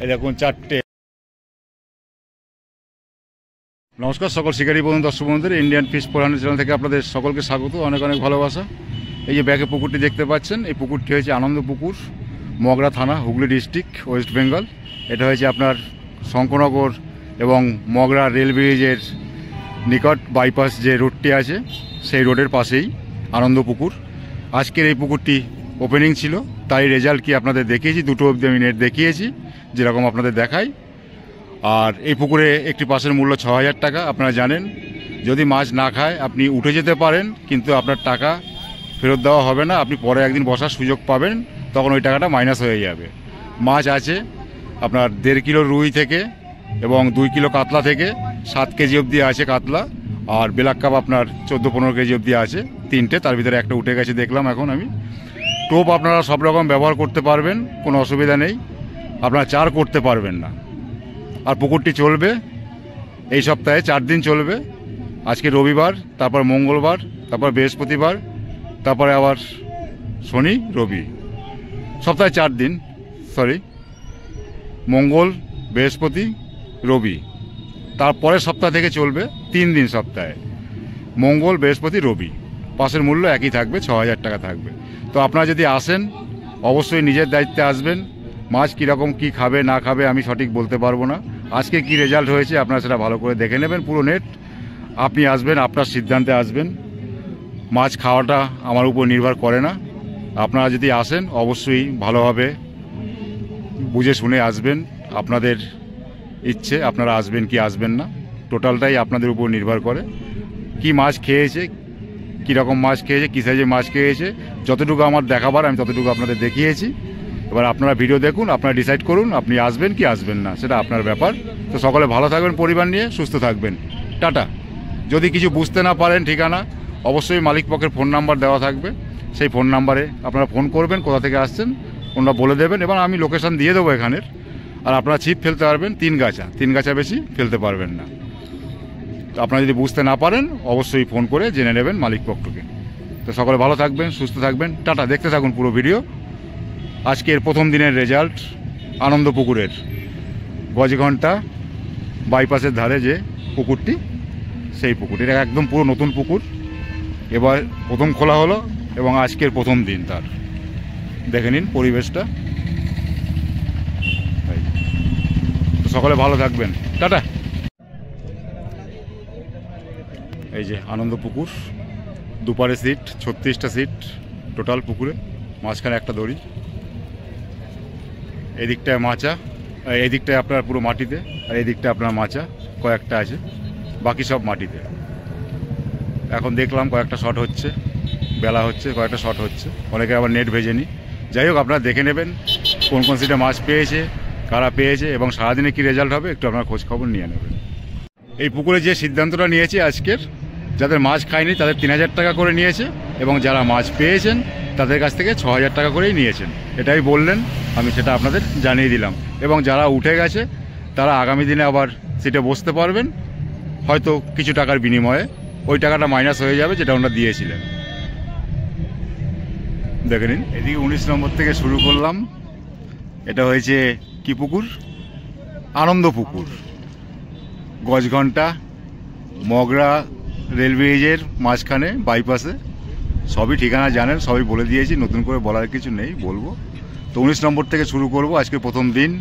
এই দেখুন 4টে। নমস্কার সকল শিকারী বন্ধু, দর্শক বন্ধুদের ইন্ডিয়ান ফিশ পোল্যান্ড চ্যানেল থেকে আপনাদের সকলকে স্বাগত, অনেক অনেক ভালোবাসা। এই যে ব্যাকে পুকুরটি দেখতে পাচ্ছেন, এই পুকুরটি হয়েছে আনন্দ পুকুর, মগরা থানা, হুগলি ডিস্ট্রিক্ট, ওয়েস্ট বেঙ্গল। এটা হয়েছে আপনার শঙ্করনগর এবং মগরা রেল ব্রিজের নিকট বাইপাস যে রোডটি আছে সেই রোডের পাশেই আনন্দ পুকুর। আজকের এই পুকুরটি ওপেনিং ছিল, তাই রেজাল্ট কি আপনাদের দেখিয়েছি, দুটো অবধি আমি নেট দেখিয়েছি যেরকম আপনাদের দেখাই। আর এই পুকুরে একটি পাসের মূল্য 6000 টাকা। আপনারা জানেন যদি মাছ না খায় আপনি উঠে যেতে পারেন, কিন্তু আপনার টাকা ফেরত দেওয়া হবে না। আপনি পরে একদিন বসার সুযোগ পাবেন, তখন ওই টাকাটা মাইনাস হয়ে যাবে। মাছ আছে আপনার 1.5 কিলো রুই থেকে এবং 2 কিলো কাতলা থেকে 7 কেজি অবধি আছে কাতলা, আর ব্ল্যাক কাপ আপনার 14-15 কেজি অবধি আছে তিনটে, তার ভিতরে একটা উঠে গেছে দেখলাম এখন আমি। টোপ আপনারা সব রকম ব্যবহার করতে পারবেন, কোনো অসুবিধা নেই, আপনারা চার করতে পারবেন না। আর পুকুরটি চলবে এই সপ্তাহে 4 দিন চলবে। আজকে রবিবার, তারপর মঙ্গলবার, তারপর বৃহস্পতিবার, তারপরে আবার শনি রবি, সপ্তাহে 4 দিন, মঙ্গল বৃহস্পতি রবি। তারপরের সপ্তাহ থেকে চলবে 3 দিন সপ্তাহে, মঙ্গল বৃহস্পতি রবি। পাসের মূল্য একই থাকবে, 6000 টাকা থাকবে। তো আপনারা যদি আসেন অবশ্যই নিজের দায়িত্বে আসবেন। মাছ কীরকম কী খাবে না খাবে আমি সঠিক বলতে পারবো না। আজকে কি রেজাল্ট হয়েছে আপনারা সেটা ভালো করে দেখে নেবেন, পুরো নেট। আপনি আসবেন, আপনার সিদ্ধান্তে আসবেন। মাছ খাওয়াটা আমার উপর নির্ভর করে না। আপনারা যদি আসেন অবশ্যই ভালোভাবে বুঝে শুনে আসবেন, আপনাদের ইচ্ছে আপনারা আসবেন কি আসবেন না, টোটালটাই আপনাদের উপর নির্ভর করে। কি মাছ খেয়েছে, কীরকম মাছ খেয়েছে, কী সাইজের মাছ খেয়েছে, যতটুকু আমার দেখাবার আমি ততটুকু আপনাদের দেখিয়েছি। এবার আপনারা ভিডিও দেখুন, আপনারা ডিসাইড করুন আপনি আসবেন কি আসবেন না, সেটা আপনার ব্যাপার। তো সকলে ভালো থাকবেন, পরিবার নিয়ে সুস্থ থাকবেন, টাটা। যদি কিছু বুঝতে না পারেন ঠিকানা অবশ্যই মালিক পক্ষের ফোন নাম্বার দেওয়া থাকবে, সেই ফোন নাম্বারে আপনারা ফোন করবেন, কোথা থেকে আসছেন ওনারা বলে দেবেন, এবার আমি লোকেশান দিয়ে দেবো এখানের। আর আপনারা ছিপ ফেলতে পারবেন 3 গাছা বেশি ফেলতে পারবেন না। তো আপনারা যদি বুঝতে না পারেন অবশ্যই ফোন করে জেনে নেবেন মালিক পক্ষকে। তো সকলে ভালো থাকবেন, সুস্থ থাকবেন, টাটা। দেখতে থাকুন পুরো ভিডিও। আজকের প্রথম দিনের রেজাল্ট আনন্দ পুকুরের, গজঘণ্টা বাইপাসের ধারে যে পুকুরটি, সেই পুকুর। এটা একদম পুরো নতুন পুকুর, এবার প্রথম খোলা হলো এবং আজকের প্রথম দিন তার। দেখে নিন পরিবেশটা। তো সকলে ভালো থাকবেন, টাটা। এই যে আনন্দ পুকুর, দুপারে সিট, 36টা সিট টোটাল পুকুরে, মাঝখানে একটা দড়ি। এই দিকটায় মাচা, এই দিকটায় আপনার পুরো মাটিতে, আর এই দিকটায় আপনার মাচা কয়েকটা আছে, বাকি সব মাটিতে। এখন দেখলাম কয়েকটা শট হচ্ছে, বেলা হচ্ছে, কয়েকটা শট হচ্ছে, অনেকে আবার নেট ভেজে নি। যাই হোক আপনারা দেখে নেবেন কোন কোন সিটে মাছ পেয়েছে, কারা পেয়েছে, এবং সারাদিনে কি রেজাল্ট হবে একটু আপনারা খোঁজ খবর নিয়ে নেবেন। এই পুকুরে যে সিদ্ধান্তটা নিয়েছে আজকের, যাদের মাছ খায়নি তাদের 3000 টাকা করে নিয়েছে, এবং যারা মাছ পেয়েছেন তাদের কাছ থেকে 6000 টাকা করেই নিয়েছেন। এটাই বললেন, আমি সেটা আপনাদের জানিয়ে দিলাম। এবং যারা উঠে গেছে তারা আগামী দিনে আবার সিটে বসতে পারবেন, হয়তো কিছু টাকার বিনিময়ে ওই টাকাটা মাইনাস হয়ে যাবে যেটা ওনারা দিয়েছিলেন। দেখে নিন, এদিকে 19 নম্বর থেকে শুরু করলাম। এটা হয়েছে কি পুকুর? আনন্দ পুকুর, গজঘণ্টা, মগরা রেল ব্রিজের মাঝখানে বাইপাসে। সবই ঠিকানা জানেন, সবই বলে দিয়েছি, নতুন করে বলার কিছু নেই, বলবো। তো 19 নম্বর থেকে শুরু করব, আজকে প্রথম দিন।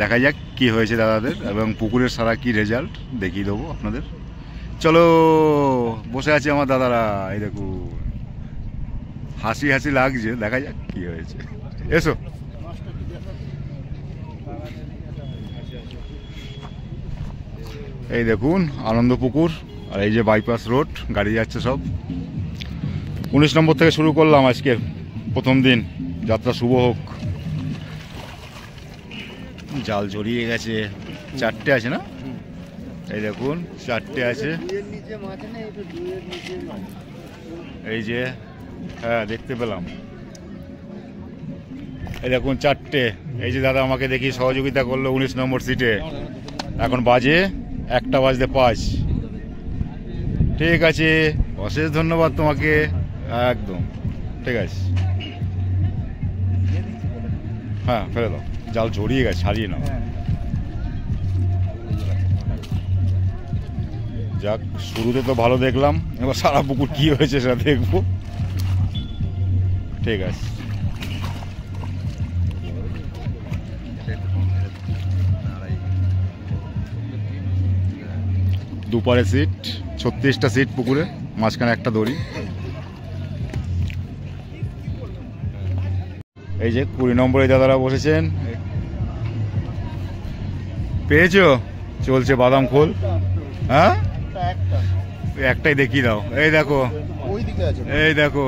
দেখা যাক কি হয়েছে দাদাদের, এবং পুকুরের সারা কি রেজাল্ট দেখিয়ে দেবো আপনাদের। চলো, বসে আছে আমার দাদারা, এই দেখুন হাসি হাসি লাগছে, দেখা যাক কি হয়েছে। এসো। এই দেখুন আনন্দ পুকুর, আর এই যে বাইপাস রোড, গাড়ি যাচ্ছে সব। 19 নম্বর থেকে শুরু করলাম আজকে প্রথম দিন, যাত্রা শুভ হোক। জাল জড়িয়ে গেছে, 4টে আছে না? এই দেখুন 4টে আছে, এই যে, হ্যাঁ দেখতে পেলাম। এই দেখুন 4টে। এই যে দাদা আমাকে দেখি সহযোগিতা করলো 19 নম্বর সিটে। এখন বাজে 1:05। ঠিক আছে, অশেষ ধন্যবাদ তোমাকে, একদম ঠিক আছে। হ্যাঁ ফেলে দাও, জাল জড়িয়ে গেছে, ছাড়িয়ে নাও। যাক, শুরুতে তো ভালো দেখলাম, এবার সারা পুকুর কি হয়েছে সেটা দেখবো। ঠিক আছে, দুপারে সিট, 36টা সিট পুকুরে, মাঝখানে একটা দড়ি। এই যে 20 নম্বরে দাদারা বসেছেন। পেয়েছো? চলছে বাদাম খোল। হ্যাঁ, একটাই দেখিয়ে দাও। এই দেখো, এই দেখো,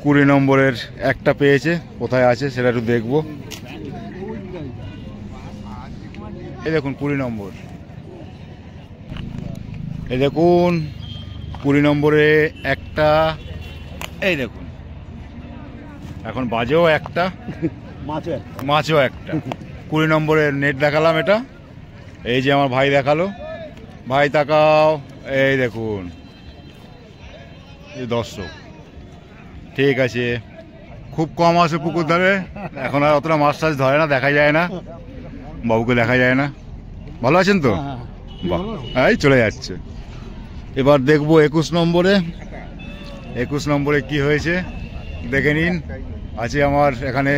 20 নম্বরের একটা পেয়েছে, কোথায় আছে সেটা একটু দেখবো। এই দেখুন 20 নম্বর, এই দেখুন 20 নম্বরে একটা, এই দেখুন এখন বাজেও একটা, মাছও একটা। 20 নম্বরের নেট দেখালাম এটা, এই যে আমার ভাই দেখালো, ভাই তাকাও, এই দেখুন এই দর্শক। ঠিক আছে, খুব কম আছে পুকুর ধারে, এখন আর অতটা মাছ টাছ ধরে না, দেখা যায় না, বাবুকে দেখা যায় না। ভালো আছেন তো? বাহ, এই চলে যাচ্ছে। এবার দেখবো 21 নম্বরে। 21 নম্বরে কি হয়েছে দেখে নিন। আছে আমার এখানে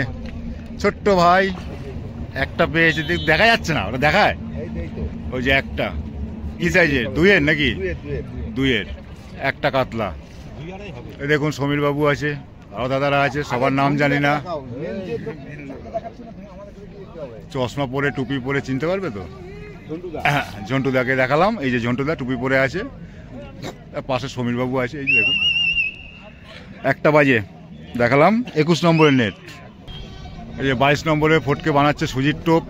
ছোট্ট ভাই, একটা পেয়েছে, দেখা যাচ্ছে না, ওটা দেখায়, ওই যে একটা। কি সাইজের? 2-এর নাকি? 2-এর একটা কাতলা। এই দেখুন সমীর বাবু আছে, আরো দাদারা আছে, সবার নাম জানি না। চশমা পরে টুপি পরে চিনতে পারবে তো? ঝন্টুদাকে দেখালাম, এই যে ঝন্টুদা টুপি পরে আছে, পাশে সমীর বাবু আছে। এই যে দেখুন একটা বাজে দেখালাম 21 নম্বরের নেট। এই যে 22 নম্বরে ফটকে বানাচ্ছে সুজির টোপ,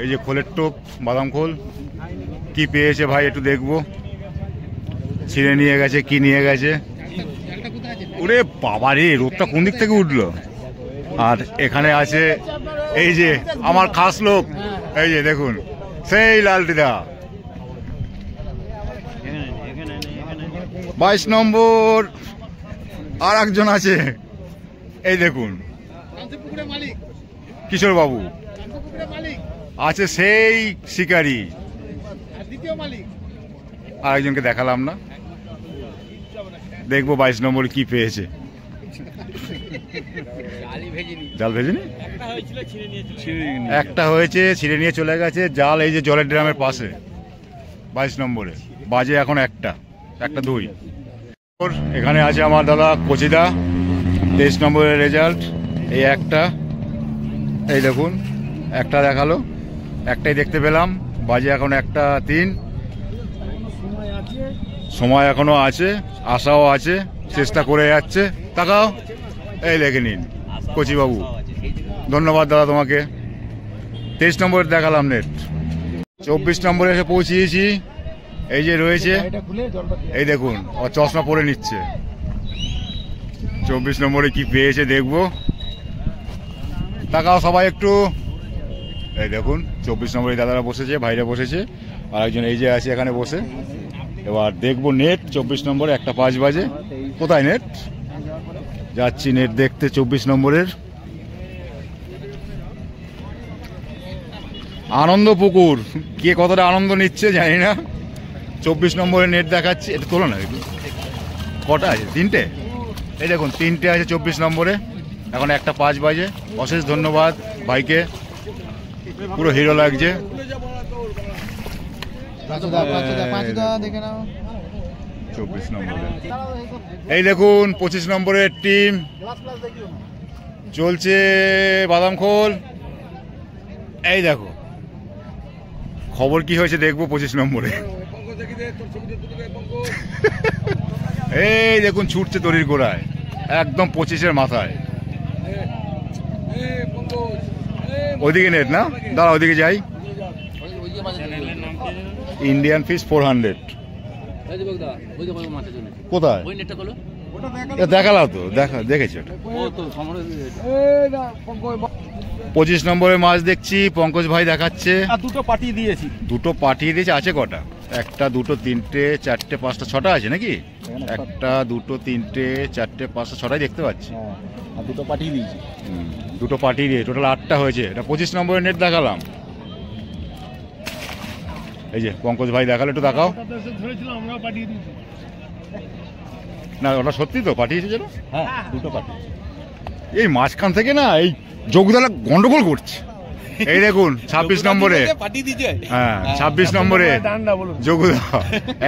এই যে খোলের টোপ, বাদাম খোল। কি পেয়েছে ভাই একটু দেখবো, ছিঁড়ে নিয়ে গেছে, কি নিয়ে গেছে। ওরে বাবা রে, রোদটা কোন দিক থেকে উঠলো। আর এখানে আছে এই যে আমার খাস লোক, এই যে দেখুন সেই লালটিদা। 22 নম্বর আর একজন আছে, এই দেখুন কিশোর বাবু আছে, সেই শিকারি। আর একজনকে দেখালাম না, দেখবো 22 নম্বর কি পেয়েছে। জাল ভেজেনি, একটা হয়েছে, ছিঁড়ে নিয়ে চলে গেছে জাল। এই যে জলের ড্রামের পাশে 22 নম্বরে বাজে এখন একটা 2। এখানে আছে আমার দাদা কচিদা, 23 নম্বরের রেজাল্ট। এই একটা, এই দেখুন একটা দেখালো, একটাই দেখতে পেলাম, বাজে এখন 1:03। সময় এখনো আছে, আশাও আছে, চেষ্টা করে যাচ্ছে। তাকাও, এই দেখে নিন কচিবাবু, ধন্যবাদ দাদা তোমাকে। 23 নম্বরে দেখালাম নেট। 24 নম্বরে এসে পৌঁছিয়েছি, এই যে রয়েছে, এই দেখুন ও চশমা পরে নিচ্ছে। 24 নম্বরে কি পেয়েছে দেখবো, তাকাও সবাই একটু। এই দেখুন 24 নম্বরে দাদারা বসেছে, ভাইরা বসেছে, আর একজন এই যে আছে এখানে বসে। এবার দেখবো নেট 24 নম্বরে, 1:05 বাজে। কোথায় নেট? যাচ্ছি নেট দেখতে 24 নম্বরের। আনন্দ পুকুর, কে কতটা আনন্দ নিচ্ছে জানি না। 24 নম্বরের নেট দেখাচ্ছি, এটা তোলো না একটু। কটা আছে? 3টে। এই দেখুন 3টে আছে 24 নম্বরে, এখন 1:05 বাজে। অশেষ ধন্যবাদ ভাইকে, পুরো হিরো লাগছে। এই দেখুন 25 নম্বরের টিম চলছে বাদাম খোল। এই দেখো খবর কি হয়েছে দেখবো 25 নম্বরে। এই দেখুন ছুটছে দড়ির গোড়ায়, একদম 25-এর মাথায়। ওইদিকে নেট না, দাঁড়া ওইদিকে যাই। Indian fish 400। কোথায়? দেখালাম তো, দেখেছি ওটা। 25 নম্বরের মাছ দেখছি পঙ্কজ ভাই দেখাচ্ছে। দুটো পাঠিয়ে দিয়েছি। দুটো পাঠিয়ে দিয়েছে, আছে কটা? একটা, দুটো, তিনটে, চারটে, পাঁচটা, ছটা আছে নাকি? একটা, দুটো, তিনটে, চারটে, পাঁচটা, ছটাই দেখতে পাচ্ছি। আর দুটো পাঠিয়ে দিয়েছি। দুটো পাঠিয়ে দিয়ে টোটাল 8টা হয়েছে। এটা 25 নম্বরের নেট দেখালাম। এই যে পঙ্কজ ভাই দেখালো, একটু দেখাও। না ওটা সত্যি তো পাঠিয়েছে যেন? হ্যাঁ, দুটো পাঠিয়েছি। এই মাঝখান থেকে না এই যোগদালা গন্ডগোল করছে। এই দেখুন 26 নম্বরে, হ্যাঁ 26 নম্বরে যোগদা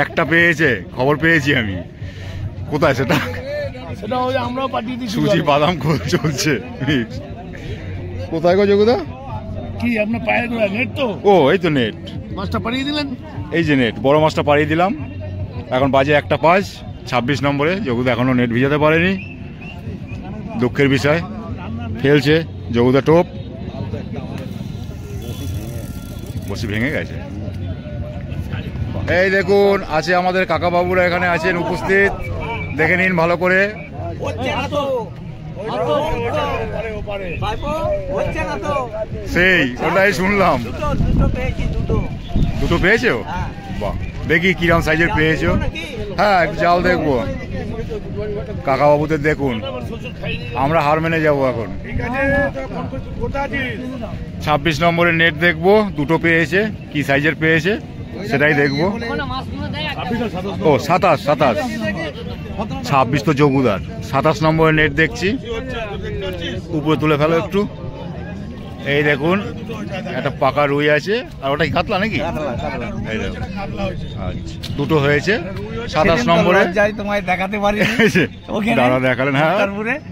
একটা পেয়েছে, খবর পেয়েছি আমি। কোথায় সেটা? সেটা ওই আমরাও পাঠিয়ে দিয়েছি। সুজি বাদাম চলছে। কোথায় গো যোগদা? কি আপনার পায়ের নেট তো? ও এই তো নেট। মাছটা পাঠিয়ে দিলেন? এই যে নেট, বড় মাছটা পাঠিয়ে দিলাম। এখন বাজে 1:05। 26 নম্বরে যোগদা এখনো নেট ভিজাতে পারেনি, দুঃখের বিষয়। ফেলছে যোগদা টোপ, বসে ভেঙে গেছে। এই দেখুন আছে আমাদের কাকা বাবুরা এখানে আছেন উপস্থিত, দেখে নিন ভালো করে। সেই ওটাই শুনলাম। দুটো পেয়েছো? বাহ, দেখি কিরম সাইজের পেয়েছো। হ্যাঁ একটু জাল দেখবো। কাকা বাবুদের দেখুন, আমরা হার মেনে যাবো এখন। 26 নম্বরের নেট দেখবো, দুটো পেয়েছে। কি সাইজের পেয়েছে সেটাই দেখবো। ও 27, 26 তো যোগুদার। 27 নম্বরের নেট দেখছি, উপরে তুলে ফেলো একটু। এই দেখুন একটা পাকা রুই আছে। আর ওটা কি কাতলা নাকি? এই দেখুন, আচ্ছা দুটো হয়েছে 27 নম্বরে। তোমায় দেখাতে পারি দাদা দেখালেন। হ্যাঁ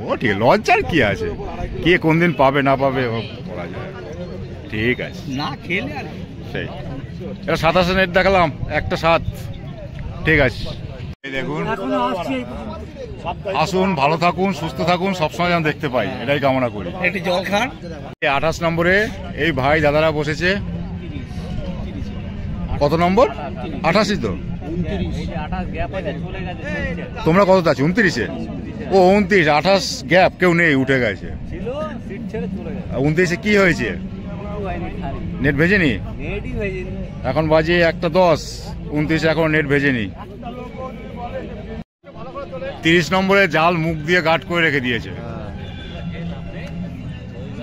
ও ঠিক, লজ্জার কি আছে? কে কোন দিন পাবে না পাবে বলা যায়। ঠিক আছে না খেলে সেই। এটা 27 নেট দেখালাম, একটা 7। ঠিক আছে, এই দেখুন। আসুন, ভালো থাকুন, সুস্থ থাকুন, সবসময় যেন দেখতে পাই, এটাই কামনা করি। একটু জল খান। 28 নম্বরে এই ভাই দাদারা বসেছে। কত নম্বর? 88 তো। তোমরা কত আছো? 29-এ। ও 29, 28 গ্যাপ, কেউ নেই, উঠে গেছে। 29-এ কি হয়েছে? নেট ভেজেনি? এখন বাজে 1:10। 29-এ এখন নেট ভেজেনি। 30 নম্বরে জাল মুখ দিয়ে গার্ড করে রেখে দিয়েছে।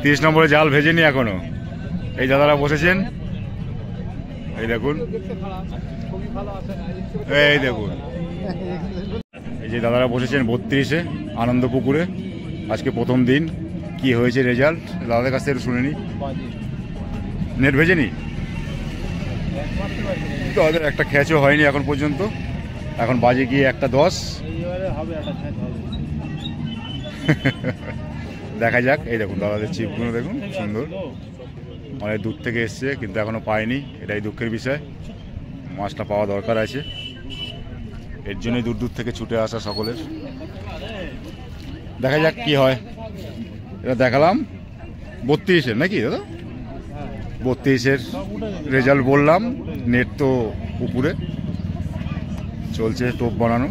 30 নম্বরে জাল ভেজেনি এখনো। এই দাদারা বসেছেন, এই দেখুন, এই দেখুন। এই যে দাদারা বসেছেন 32-এ আনন্দপুকুরে। আজকে প্রথম দিন। কি হয়েছে রেজাল্ট দাদাদের কাছ থেকে শুনে নি। নেট ভেজেনি দাদাদের, একটা খ্যাচও হয়নি এখন পর্যন্ত। এখন বাজে গিয়ে 1:10। দেখা যাক। এই দেখুন দাদাদের চিপগুলো দেখুন, সুন্দর। অনেক দূর থেকে এসছে কিন্তু এখনো পায়নি, এটাই দুঃখের বিষয়। মাছটা পাওয়া দরকার আছে, এর জন্যই দূর দূর থেকে ছুটে আসা সকলের। দেখা যাক কি হয়। এটা দেখালাম 32-এর নাকি দাদা? 32-এর রেজাল্ট বললাম। নেট তো উপরে চলছে, টোপ বানানো।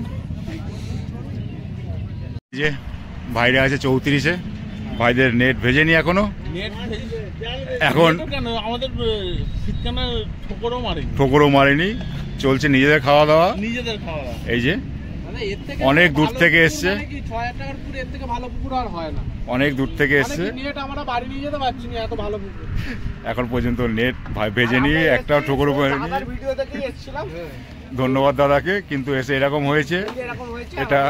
যে ভাইরা আছে 34-এ, ভাইদের নেট ভেজেনি এখনো। এখন ঠোকরও মারেনি, চলছে নিজেদের খাওয়া দাওয়া। এই যে অনেক দূর থেকে এসছে, অনেক দূর থেকে এসছে। এখন পর্যন্ত নেট ভেজেনি, একটাও ঠোকরও মারেনি। ধন্যবাদ দাদাকে, কিন্তু এসে এরকম হয়েছে। এটা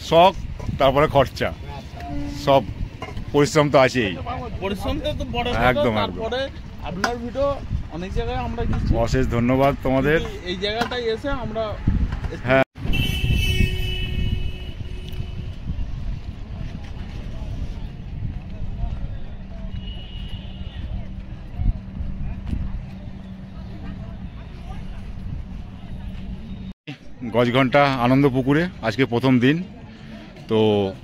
শখ, তারপরে খরচা, সব পরিশ্রম তো আছেই। একদম আপনার ভিডিও অনেক জায়গায় আমরা গেছি। অশেষ ধন্যবাদ তোমাদের। এই জায়গাটায় এসে আমরা হ্যাঁ গজঘন্টা আনন্দপুকুরে আজকে প্রথম দিন। তো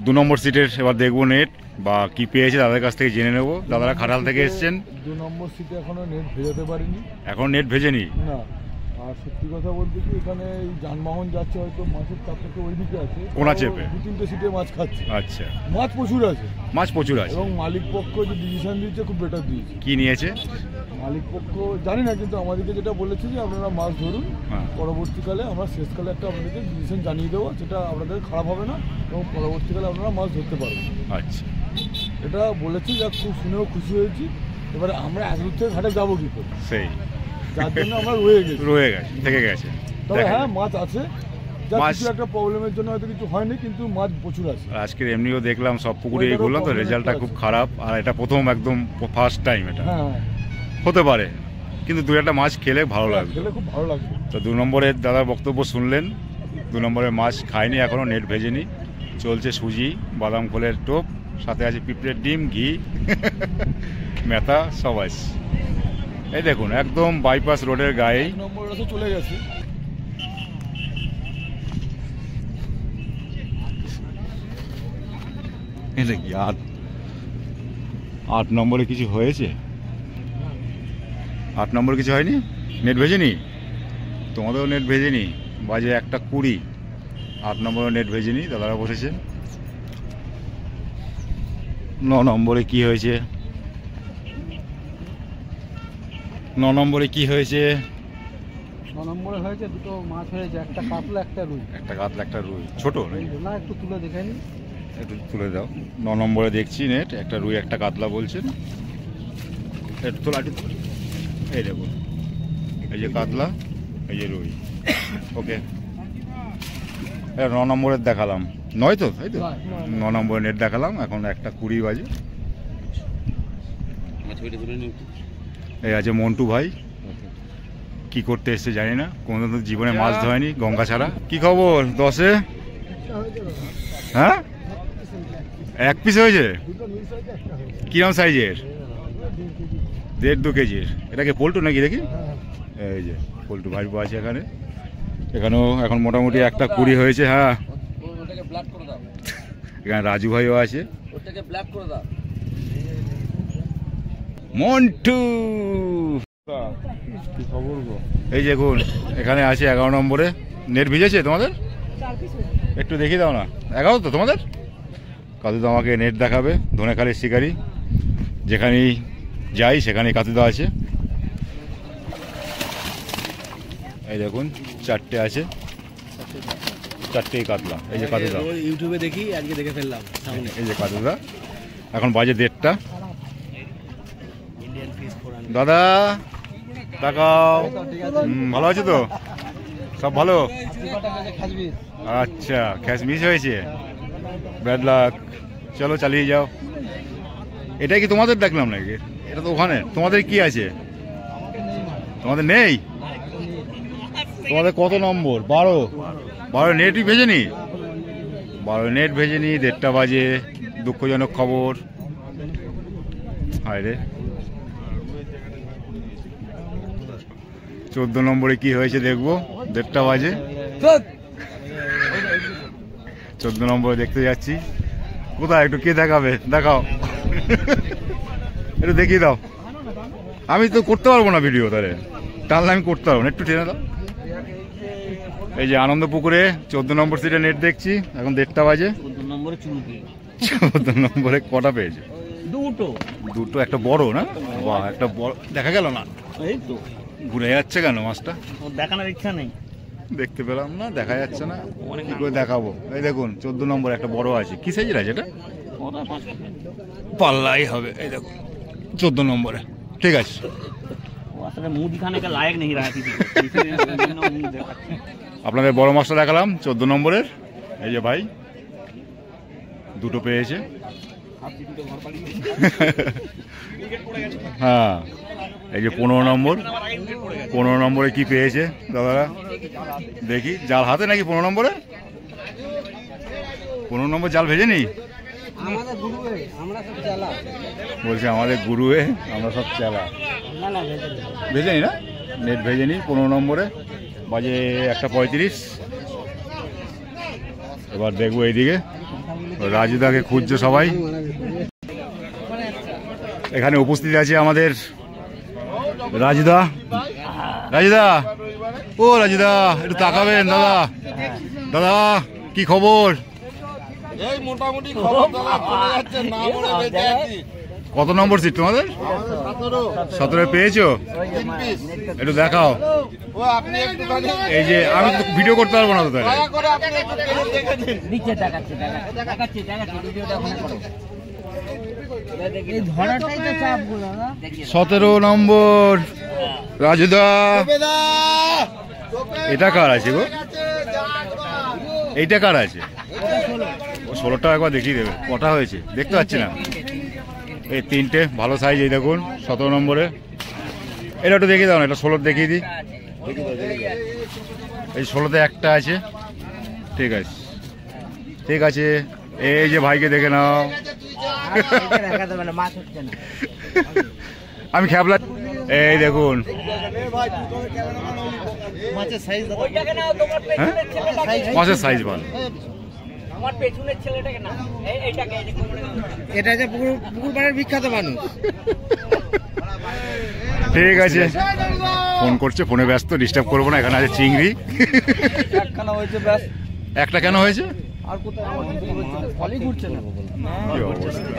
2 নম্বর সিটের এবার দেখবো নেট বা কি পেয়েছে দাদার কাছ থেকে জেনে নেবো। দাদারা খাটাল থেকে এসছেন। 2 নম্বর সিটে এখনো নেট ভেজাতে পারিনি। এখন নেট ভেজেনি? না, আর সত্যি কথা বলতে কি এখানে এই যানবাহন যাচ্ছে হয়তো মাছের চাপটা তো ওইদিকে আছে, কোনা চেপে 2-3টে সিটে মাছ খাচ্ছে। আচ্ছা, মাছ প্রচুর আছে, মাছ প্রচুর আছে। এবং মালিক পক্ষ যে ডিসিশন দিয়েছে খুব বেটার দিয়েছে। কি নিয়েছে মালিক পক্ষ জানি না, কিন্তু আমাদেরকে যেটা বলেছে যে আপনারা মাছ ধরুন, হ্যাঁ। পরবর্তীকালে আমরা শেষকালে একটা আপনাদেরকে ডিসিশন জানিয়ে দেবো, যেটা আপনাদের খারাপ হবে না এবং পরবর্তীকালে আপনারা মাছ ধরতে পারবেন। আচ্ছা, এটা বলেছি, যা খুব শুনেও খুশি হয়েছি। এবারে আমরা এত দূর থেকে ঘাটে যাবো কি করে, সেই যার জন্য আমরা রয়ে গেছি। রয়ে গেছে, থেকে গেছে। তবে দেখা হ্যাঁ যাক। মাছ আছে, যা মাছ- কিছু একটা প্রবলেমের জন্য হয়তো কিছু হয়নি, কিন্তু মাছ প্রচুর আছে। আর আজকের এমনিও দেখলাম সব পুকুরে ওইটারও বললাম তো problem রেজাল্টটা একটা খুব আছে। খারাপ, আর এটা প্রথম একদম ফার্স্ট টাইম এটা হ্যাঁ, হতে পারে, কিন্তু দু একটা মাছ খেলে ভালো লাগবে। খেলে খুব ভালো লাগবে। তো 2 নম্বরের দাদার বক্তব্য শুনলেন। 2 নম্বরের মাছ খায়নি এখনও, নেট ভেজেনি, চলছে সুজি, বাদাম খোলের টোপ, সাথে আছে পিঁপড়ের ডিম, ঘি, মেথা সব আছে। এই দেখুন একদম বাইপাস রোডের গায়ে। 1 নম্বর রাতে চলে গেছে। এটা কি 8 নম্বরে কিছু হয়েছে? 8 নম্বরে কিছু হয়নি, নেট ভেজেনি, তোমাদেরও নেট ভেজেনি, বাজে 1:20। 8 নম্বরে নেট ভেজেনি, দাদারা বসেছে। 9 নম্বরে কি হয়েছে? 9 নম্বরে কি হয়েছে? 9 নম্বরে হয়েছে দুটো মাছ হয়েছে, একটা কাতলা একটা রুই। একটা কাতলা একটা রুই, ছোট নাকি? না একটু তুলে দেখাইনি। একটু তুলে দাও। 9 নম্বরে দেখছি নেট, একটা রুই একটা কাতলা বলছেন। একটু তোলা, একটু তোলা। এই দেখুন, এই যে কাতলা, এই যে রুই। ওকে, 9 নম্বরের দেখালাম, নয় তো, তাই তো? 9 নম্বরের নেট দেখালাম, এখন 1:20 বাজে। এই আছে মন্টু ভাই, কি করতে এসছে জানি না, কোনোদিন তো জীবনে মাছ ধরেনি গঙ্গা ছাড়া। কি খবর 10-এ? হ্যাঁ, 1 পিস হয়েছে? কিরম সাইজের? 1.5-2 কেজির। এটাকে পল্টু নাকি দেখি? এই যে পল্টু ভাইপো আছে এখানে। এখানেও এখন মোটামুটি 1:20 হয়েছে। হ্যাঁ, ওটাকে ব্ল্যাক করে দাও, এখানে রাজু ভাইও আছে। ওটাকে ব্ল্যাক করে দাও। মন্টু, কি খবর গো? এই দেখুন এখানে আছে 11 নম্বরে। নেট ভিজেছে তোমাদের? একটু দেখিয়ে দাও না। 11 তো তোমাদের? কাতুদা আমাকে নেট দেখাবে। ধনেখালির শিকারি, যেখানেই যাই সেখানেই কাতুদা আছে। এই দেখুন 4টে আছে, 4টেই কাতলা। এই যে কাতুদা, ইউটিউবে দেখি, আজকে দেখে ফেললাম সামনে। এই যে কাতুদা। এখন বাজে 1:30টা। Indian fish ফোরান। দাদা তাকাও। ভালো আছো তো? সব ভালো? আচ্ছা, খ্যাস মিস হয়েছে, ব্যাড লাক। চলো চালিয়ে যাও। এটাই কি তোমাদের দেখলাম নাকি? এটা তো ওখানে। তোমাদের কি আছে? তোমাদের নেই? তোমাদের কত নম্বর? 12 নেটই ভেজেনি? 12 নেট ভেজেনি, 1:30 বাজে। দুঃখজনক খবর। হায় রে। 14 নম্বরে কি হয়েছে দেখবো, 1:30 বাজে। 14 নম্বরে দেখতে যাচ্ছি। কোথায় একটু কে দেখাবে? দেখাও, একটু দেখিয়ে দাও। আমি তো করতে পারবো না ভিডিও, তাহলে টানলে আমি করতে পারবো না, একটু টেনে দাও। এই যে আনন্দ পুকুরে 14 নম্বর সিটে নেট দেখছি, এখন 1:30 বাজে। 14 নম্বরে চুলকি। 14 নম্বরে কটা পেয়েছে? দুটো। একটা বড় না? বাহ, একটা বড় দেখা গেল না। এই তো ঘুরে যাচ্ছে কেন মাছটা? দেখানোর ইচ্ছা নেই। দেখতে পেলাম না, দেখা যাচ্ছে না, কি করে দেখাবো? এই দেখুন 14 নম্বর একটা বড় আছে। কি সাইজের আছে এটা? পাল্লাই হবে। এই দেখুন 14 নম্বরে। ঠিক আছে, আসলে মুখ দিখানে কা লায়ক নেই রাখি। আপনাদের বড় মাছটা দেখালাম 14 নম্বরের। এই যে ভাই দুটো পেয়েছে। হ্যাঁ, এই যে 15 নম্বর। 15 নম্বরে কি পেয়েছে দাদারা দেখি? জাল হাতে নাকি 15 নম্বরে? 15 নম্বর জাল ভেজেনি? বলছে আমাদের গুরুয়ে, আমরা সব চালা। ভেজেনি না? নেট ভেজেনি 15 নম্বরে। বাজে 1:35। এবার দেখবো এইদিকে রাজুদাকে খুঁজছে সবাই। এখানে উপস্থিত আছে আমাদের রাজুদা। রাজুদা ও রাজুদা একটু তাকাবেন দাদা। দাদা কি খবর? এই মোটামুটি খবর দাদা চলে যাচ্ছে, না বলে বেঁচে আছি। কত নম্বর সিট তোমাদের? 17 পেয়েছো? একটু দেখাও। ও আপনি একটুখানি এই যে আমি তো ভিডিও করতে পারবো না তো তাহলে। দয়া করে আপনি একটু টেনে দেখে দিন। নিচে দেখাচ্ছে ভিডিওটা ওখানে করো। এই ধরাটাই তো চাপ গো দাদা। 17 নম্বর রাজুদা। এটা কার আছে গো? এইটা কার আছে? ও 16টা একবার দেখিয়ে দেবে কটা হয়েছে, দেখতে পাচ্ছি না। এই 3টে ভালো সাইজ, এই দেখুন 17 নম্বরে। এটা একটু দেখিয়ে দাও না, এটা 16 দেখিয়ে দিই। এই 16তে একটা আছে, ঠিক আছে ঠিক আছে। এই যে ভাইকে দেখে নাও। আমি খেপলা। এই দেখুন মাছের সাইজ হ্যাঁ মাছের সাইজ ভালো। আমার পেছনের ছেলেটাকে না এইটাকে এটা যে পুকুর পাড়ের বিখ্যাত মানুষ। ঠিক আছে, ফোন করছে, ফোনে ব্যস্ত, ডিস্টার্ব করবো না। এখানে আছে চিংড়ি। একখানা হয়েছে ব্যাস। একটা কেন হয়েছে? আর কোথায় আমার ফলই ঘুরছে না। কি অবস্থা।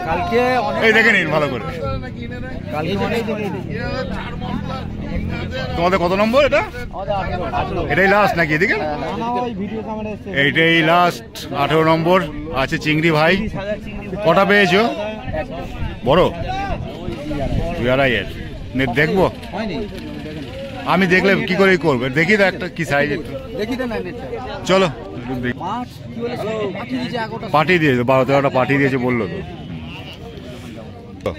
কালকে এই দেখে নিন ভালো করে। কালকে অনেক তোমাদের কত নম্বর এটা? এটাই লাস্ট নাকি এদিকে? ভিডিও ক্যামেরা এসছে। এইটাই লাস্ট 18 নম্বর আছে চিংড়ি ভাই। কটা পেয়েছো? বড় 2.5 দেখবো হয়নি, আমি, দেখলে কি করে করবে? দেখি তো একটা কি সাইজ। দেখি তো না নেটটা। চলো মাছ কি বলে পাঠিয়ে দিয়েছে আগোটা। পাঠিয়ে দিয়েছে, 12-13টা পাঠিয়ে দিয়েছে বললো তো।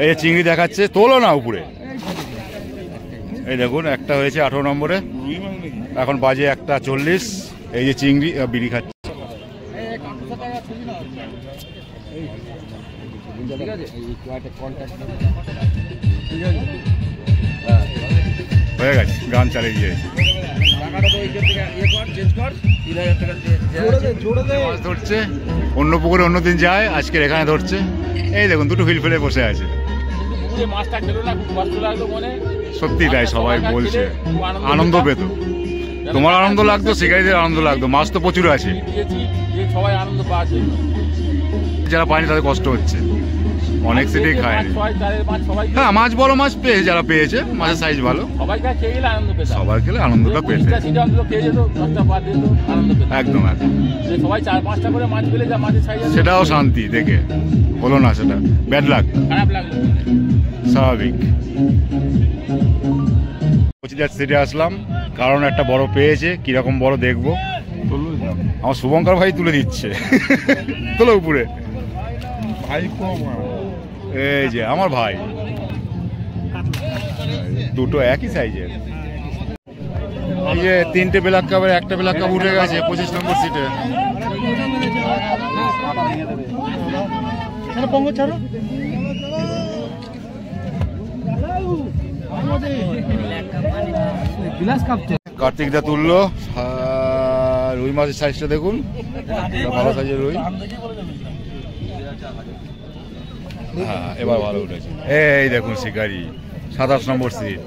এই যে চিংড়ি দেখাচ্ছে, তোলো না উপরে। এই দেখুন একটা হয়েছে 18 নম্বরে। এখন বাজে 1:40। এই যে চিংড়ি বিড়ি খাচ্ছে। ঠিক আছে কন্ট্যাক্ট হয়ে গেছে, গান চালিয়ে দিয়েছে। টাকাটা তো এইখান থেকে ইয়ে কর, চেঞ্জ কর। 3000 টাকা জোড়ে দে। মাছ ধরছে, অন্য পুকুরে অন্যদিন যায়, আজকে এখানে ধরছে। এই দেখুন দুটো হুইল ফেলে বসে আছে। মাছটা খেলো না, খুব কষ্ট লাগলো মনে। সত্যি তাই সবাই বলছে, আনন্দ পেত। তোমার আনন্দ লাগতো, শিকারীদের আনন্দ লাগতো। মাছ তো প্রচুর আছে, দিয়েছি যে সবাই আনন্দ পাওয়ার জন্য। যারা পায়নি তাদের কষ্ট হচ্ছে, অনেক সিটেই খায়নি। সবাই হ্যাঁ মাছ বড় মাছ পেয়েছে, যারা পেয়েছে মাছের সাইজ ভালো। সবাইকে খেয়ে গেলে আনন্দ পেতাম। সবার খেলে আনন্দটা পেতে। 20টা সিটে অন্তত খেয়ে যেত, 10টা বাদ দিত, আনন্দ পেতাম। একদম একদম, যে সবাই 4-5টা করে মাছ পেলে যা মাছের সাইজ আছে, সেটাও শান্তি দেখে হলো না, সেটা ব্যাড লাক, খারাপ লাগলো। স্বাভাবিক। কোচিদার সিটে আসলাম কারণ একটা বড় পেয়েছে, কিরকম বড় দেখবো। আমার শুভঙ্কর ভাই তুলে দিচ্ছে। তোলো উপরে ভাই কম এই যে আমার ভাই, দুটো একই সাইজের। এই যে 3টে ব্ল্যাক কাপের, একটা ব্ল্যাক কাপ উঠে গেছে 25 নম্বর সিটে। বিলাস কাপছে। কার্তিক দা তুললো। রুই মাছের সাইজটা দেখুন, ভালো সাইজের রুই। হ্যাঁ এবার ভালো উঠেছে। এই দেখুন শিকারি 27 নম্বর সিট।